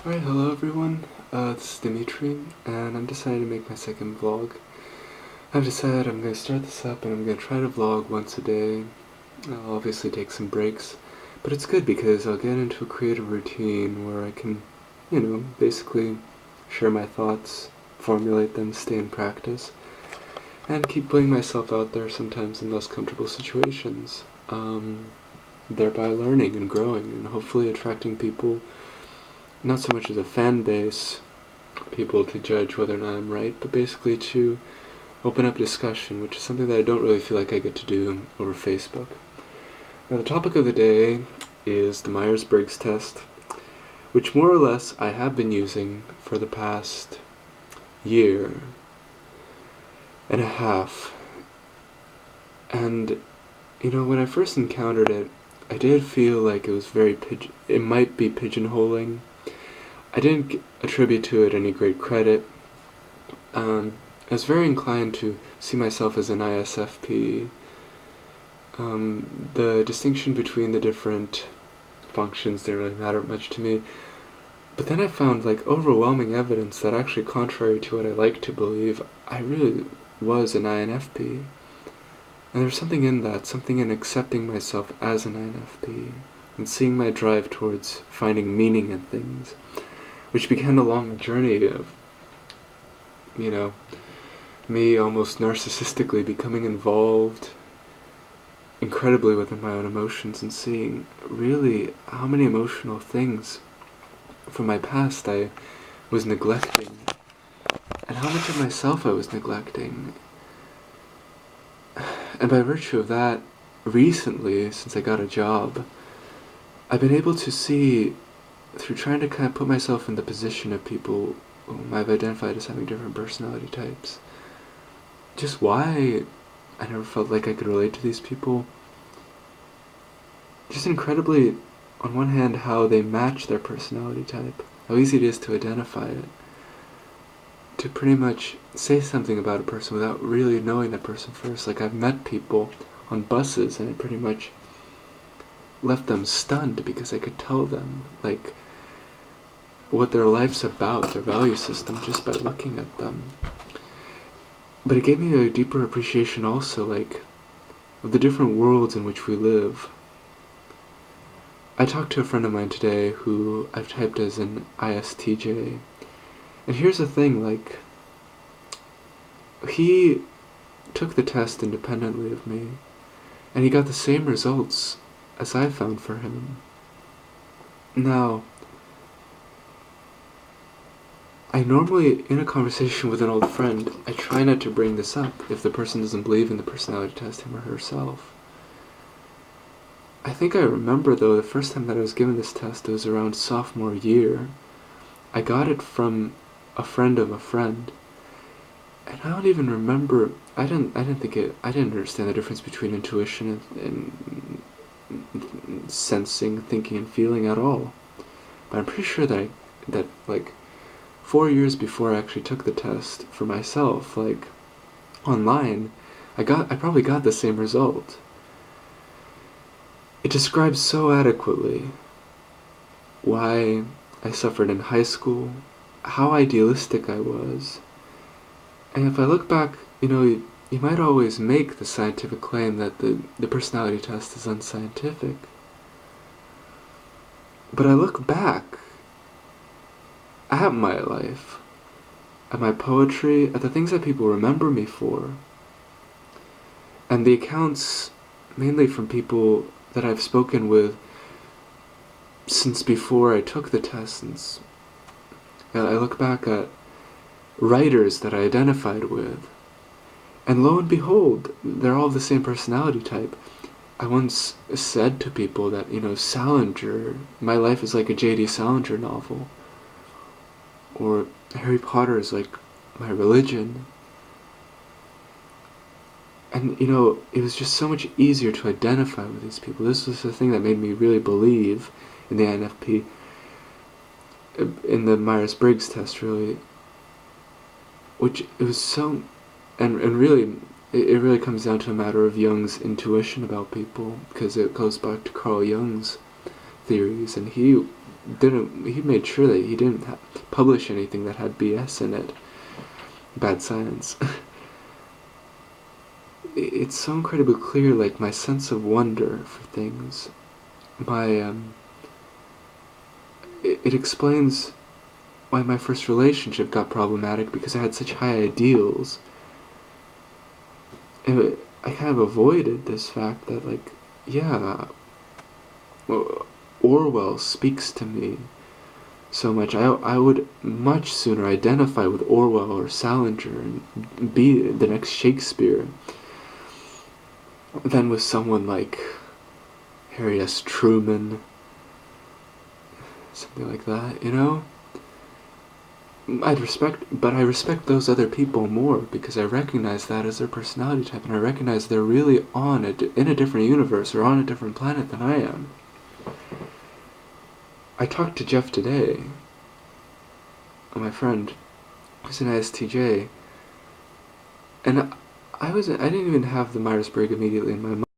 Alright, hello everyone, this is Dimitri, and I'm deciding to make my second vlog. I've decided I'm going to start this up and I'm going to try to vlog once a day. I'll obviously take some breaks, but it's good because I'll get into a creative routine where I can, basically share my thoughts, formulate them, stay in practice, and keep putting myself out there sometimes in less comfortable situations, thereby learning and growing and hopefully attracting people. Not so much as a fan base, people to judge whether or not I'm right, but basically to open up discussion, which is something that I don't really feel like I get to do over Facebook. Now, the topic of the day is the Myers-Briggs test, which more or less I have been using for the past year and a half. And, when I first encountered it, I did feel like it was it might be pigeonholing. I didn't attribute to it any great credit. I was very inclined to see myself as an ISFP. The distinction between the different functions didn't really matter much to me. But then I found overwhelming evidence that actually, contrary to what I like to believe, I really was an INFP. And there's something in that, something in accepting myself as an INFP, and seeing my drive towards finding meaning in things, which began a long journey of, me almost narcissistically becoming involved incredibly within my own emotions and seeing really how many emotional things from my past I was neglecting, and how much of myself I was neglecting. And by virtue of that, recently, since I got a job, I've been able to see, through trying to kind of put myself in the position of people whom I've identified as having different personality types, just why I never felt like I could relate to these people. Just incredibly, on one hand, how they match their personality type, how easy it is to identify it, to pretty much say something about a person without really knowing that person first. I've met people on buses and it pretty much left them stunned because I could tell them, what their life's about, their value system, just by looking at them. But it gave me a deeper appreciation also, of the different worlds in which we live. I talked to a friend of mine today who I've typed as an ISTJ, and here's the thing, he took the test independently of me, and he got the same results as I found for him. Now, I normally, in a conversation with an old friend, I try not to bring this up if the person doesn't believe in the personality test, him or herself. I think I remember, though, the first time that I was given this test, it was around sophomore year. I got it from a friend of a friend, and I don't even remember. I didn't understand the difference between intuition and sensing, thinking, and feeling at all. But I'm pretty sure that 4 years before I actually took the test for myself, online, I probably got the same result. It describes so adequately why I suffered in high school, how idealistic I was. And if I look back, you might always make the scientific claim that the personality test is unscientific. But I look back at my life, at my poetry, at the things that people remember me for, and the accounts mainly from people that I've spoken with since before I took the test. I look back at writers that I identified with, and lo and behold, they're all the same personality type. I once said to people that, Salinger, my life is like a J.D. Salinger novel, or Harry Potter is like my religion. And, it was just so much easier to identify with these people. This was the thing that made me really believe in the INFP, in the Myers-Briggs test, really. Which, it was so... And really, it really comes down to a matter of Jung's intuition about people, because it goes back to Carl Jung's theories, and he he made sure that he didn't publish anything that had BS in it, bad science. It's so incredibly clear, like my sense of wonder for things. My it explains why my first relationship got problematic, because I had such high ideals. And I kind of avoided this fact that, like, yeah, well, Orwell speaks to me so much. I would much sooner identify with Orwell or Salinger and be the next Shakespeare than with someone like Harry S. Truman, something like that, you know? But I respect those other people more because I recognize that as their personality type, and I recognize they're really in a different universe or on a different planet than I am. I talked to Jeff today, my friend, who's an ISTJ, and I didn't even have the Myers-Briggs immediately in my mind.